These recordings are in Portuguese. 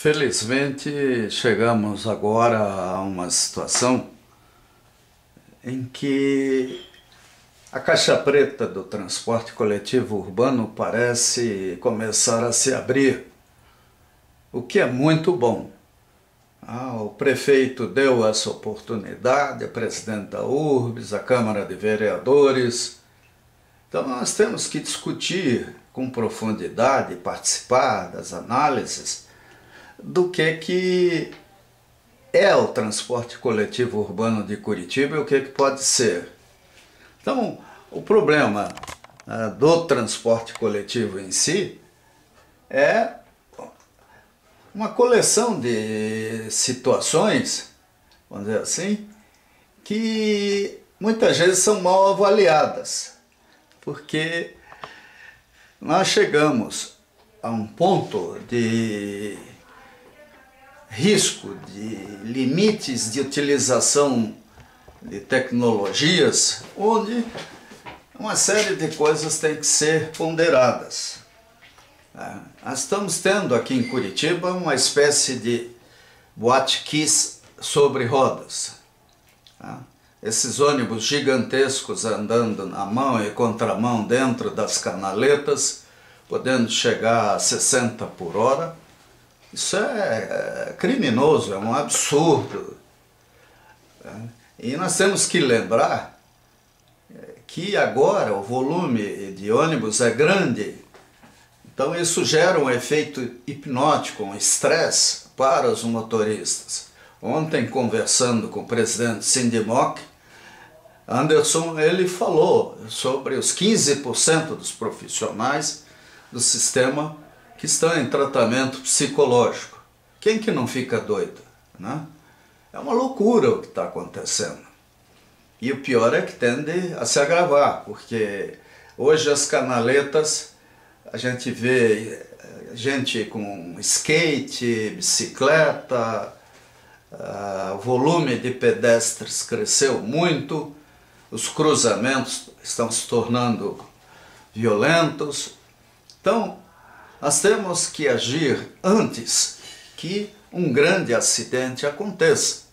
Felizmente, chegamos agora a uma situação em que a caixa preta do transporte coletivo urbano parece começar a se abrir, o que é muito bom. O prefeito deu essa oportunidade, o presidente da URBS, a Câmara de Vereadores. Então nós temos que discutir com profundidade, participar das análises do que é o transporte coletivo urbano de Curitiba e o que pode ser. Então, o problema do transporte coletivo em si é uma coleção de situações, vamos dizer assim, que muitas vezes são mal avaliadas, porque nós chegamos a um ponto de risco, de limites de utilização de tecnologias, onde uma série de coisas tem que ser ponderadas. Nós estamos tendo aqui em Curitiba uma espécie de boate kiss sobre rodas. Esses ônibus gigantescos andando na mão e contramão dentro das canaletas, podendo chegar a 60 por hora. Isso é criminoso, é um absurdo. E nós temos que lembrar que agora o volume de ônibus é grande, então isso gera um efeito hipnótico, um estresse para os motoristas. Ontem, conversando com o presidente Sindimoc, Anderson, ele falou sobre os 15% dos profissionais do sistema que estão em tratamento psicológico. Quem que não fica doido, né? É uma loucura o que está acontecendo. E o pior é que tende a se agravar, porque hoje as canaletas, a gente vê gente com skate, bicicleta, o volume de pedestres cresceu muito, os cruzamentos estão se tornando violentos. Então, nós temos que agir antes que um grande acidente aconteça.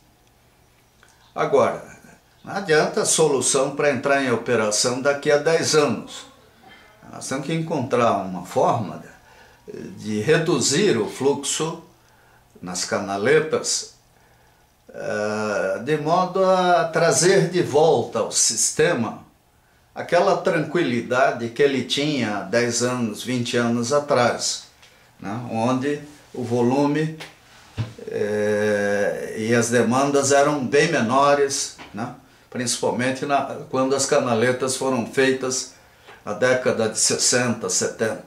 Agora, não adianta a solução para entrar em operação daqui a 10 anos. Nós temos que encontrar uma forma de reduzir o fluxo nas canaletas, de modo a trazer de volta ao sistema aquela tranquilidade que ele tinha 10 anos, 20 anos atrás, né? Onde o volume e as demandas eram bem menores, né? Principalmente quando as canaletas foram feitas na década de 60, 70.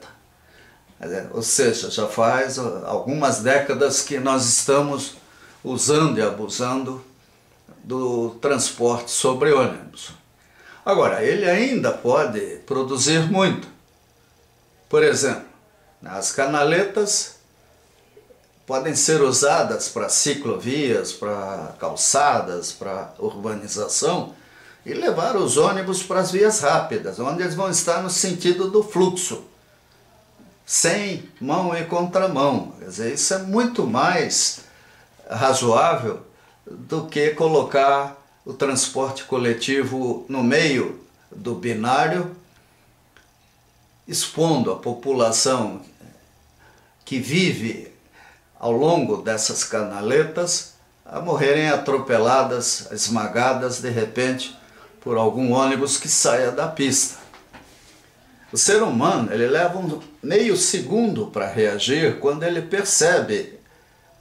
Ou seja, já faz algumas décadas que nós estamos usando e abusando do transporte sobre ônibus. Agora, ele ainda pode produzir muito. Por exemplo, as canaletas podem ser usadas para ciclovias, para calçadas, para urbanização e levar os ônibus para as vias rápidas, onde eles vão estar no sentido do fluxo, sem mão e contramão. Quer dizer, isso é muito mais razoável do que colocar o transporte coletivo no meio do binário, expondo a população que vive ao longo dessas canaletas a morrerem atropeladas, esmagadas de repente por algum ônibus que saia da pista. O ser humano, ele leva meio segundo para reagir quando ele percebe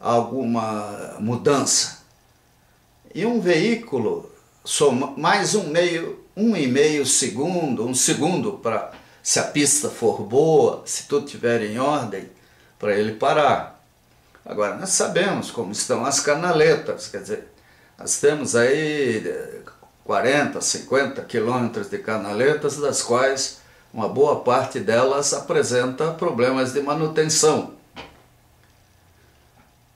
alguma mudança. E um veículo soma mais um e meio segundo, um segundo para, se a pista for boa, se tudo estiver em ordem, para ele parar. Agora, nós sabemos como estão as canaletas, quer dizer, nós temos aí 40, 50 quilômetros de canaletas, das quais uma boa parte delas apresenta problemas de manutenção.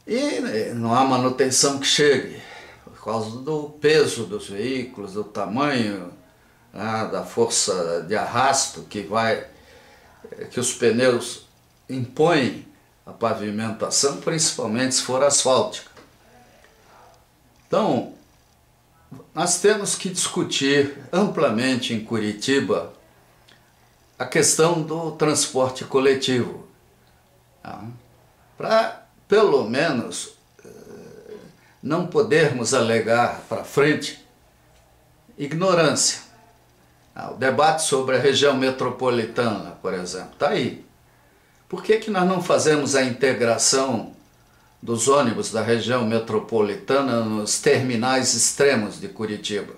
E não há manutenção que chegue, por causa do peso dos veículos, do tamanho, da força de arrasto que os pneus impõem a pavimentação, principalmente se for asfáltica. Então, nós temos que discutir amplamente em Curitiba a questão do transporte coletivo, tá? Para, pelo menos, não podermos alegar para frente ignorância. O debate sobre a região metropolitana, por exemplo, está aí. Por que nós não fazemos a integração dos ônibus da região metropolitana nos terminais extremos de Curitiba?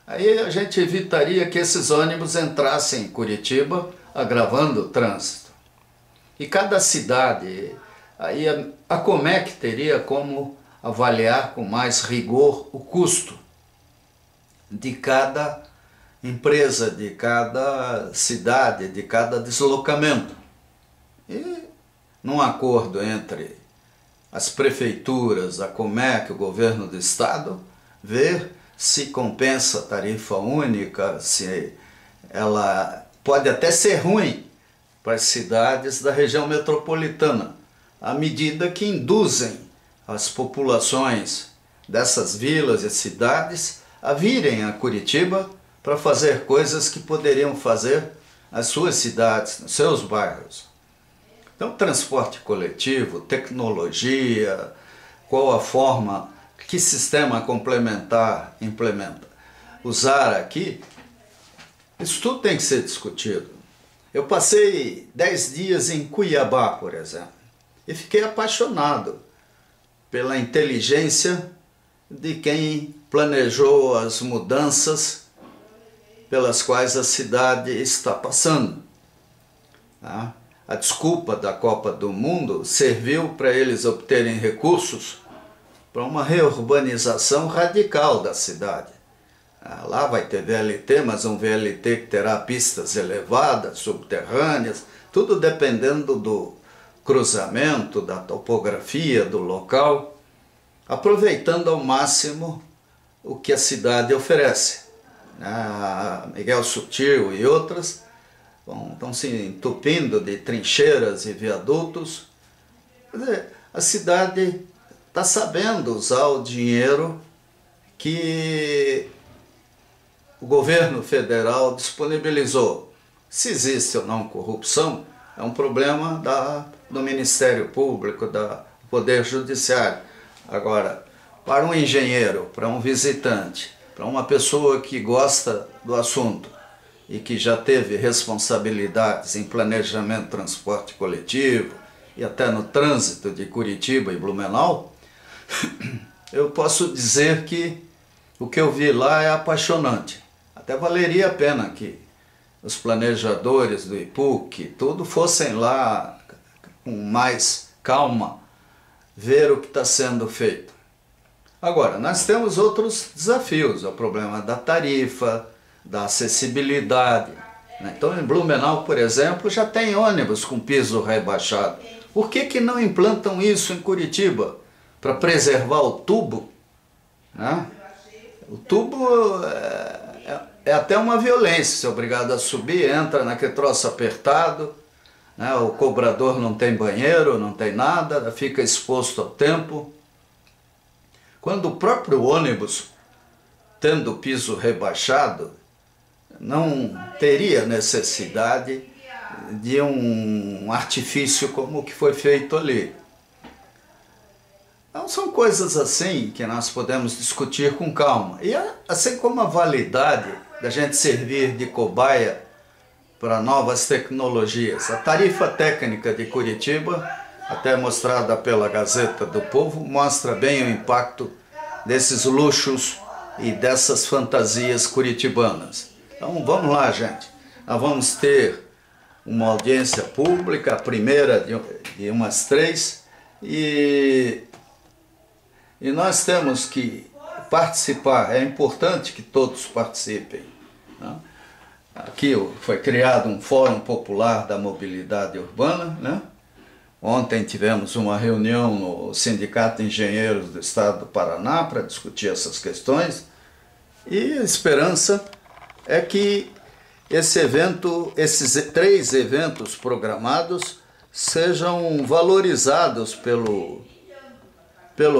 Aí a gente evitaria que esses ônibus entrassem em Curitiba, agravando o trânsito. E cada cidade, aí a Comec teria como avaliar com mais rigor o custo de cada empresa, de cada cidade, de cada deslocamento. E num acordo entre as prefeituras, a Comec, o governo do estado, ver se compensa a tarifa única, se ela pode até ser ruim para as cidades da região metropolitana, à medida que induzem as populações dessas vilas e cidades a virem a Curitiba para fazer coisas que poderiam fazer nas suas cidades, nos seus bairros. Então, transporte coletivo, tecnologia, qual a forma, que sistema complementar implementa, usar aqui, isso tudo tem que ser discutido. Eu passei 10 dias em Cuiabá, por exemplo, e fiquei apaixonado pela inteligência de quem planejou as mudanças pelas quais a cidade está passando. Tá? A desculpa da Copa do Mundo serviu para eles obterem recursos para uma reurbanização radical da cidade. Lá vai ter VLT, mas um VLT que terá pistas elevadas, subterrâneas, tudo dependendo do cruzamento, da topografia do local, aproveitando ao máximo o que a cidade oferece. Miguel Sutil e outras estão se entupindo de trincheiras e viadutos. Quer dizer, a cidade está sabendo usar o dinheiro que o governo federal disponibilizou. Se existe ou não corrupção, é um problema do Ministério Público, do Poder Judiciário. Agora, para um engenheiro, para um visitante, para uma pessoa que gosta do assunto e que já teve responsabilidades em planejamento de transporte coletivo e até no trânsito de Curitiba e Blumenau, eu posso dizer que o que eu vi lá é apaixonante. Até valeria a pena que os planejadores do IPUC, tudo fossem lá com mais calma, ver o que está sendo feito. Agora, nós temos outros desafios, o problema da tarifa, da acessibilidade. Então, em Blumenau, por exemplo, já tem ônibus com piso rebaixado. Por que não implantam isso em Curitiba? Para preservar o tubo? O tubo é até uma violência, você é obrigado a subir, entra naquele troço apertado, o cobrador não tem banheiro, não tem nada, fica exposto ao tempo. Quando o próprio ônibus, tendo o piso rebaixado, não teria necessidade de um artifício como o que foi feito ali. Então são coisas assim que nós podemos discutir com calma. E assim como a validade da gente servir de cobaia para novas tecnologias. A tarifa técnica de Curitiba, até mostrada pela Gazeta do Povo, mostra bem o impacto desses luxos e dessas fantasias curitibanas. Então vamos lá, gente. Nós vamos ter uma audiência pública, a primeira de umas 3, e nós temos que participar. É importante que todos participem. Aqui foi criado um Fórum Popular da Mobilidade Urbana. Ontem tivemos uma reunião no Sindicato de Engenheiros do Estado do Paraná para discutir essas questões. E a esperança é que esses 3 eventos programados sejam valorizados pelo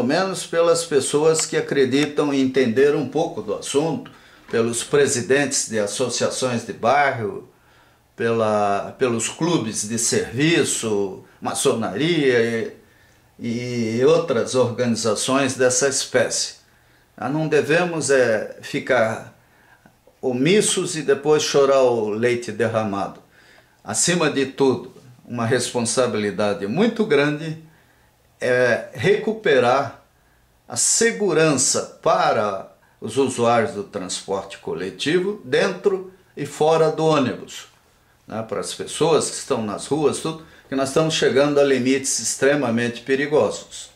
menos pelas pessoas que acreditam em entender um pouco do assunto, pelos presidentes de associações de bairro, pelos clubes de serviço, maçonaria e outras organizações dessa espécie. Não devemos ficar omissos e depois chorar o leite derramado. Acima de tudo, uma responsabilidade muito grande é recuperar a segurança para os usuários do transporte coletivo dentro e fora do ônibus, né? Para as pessoas que estão nas ruas, tudo, que nós estamos chegando a limites extremamente perigosos.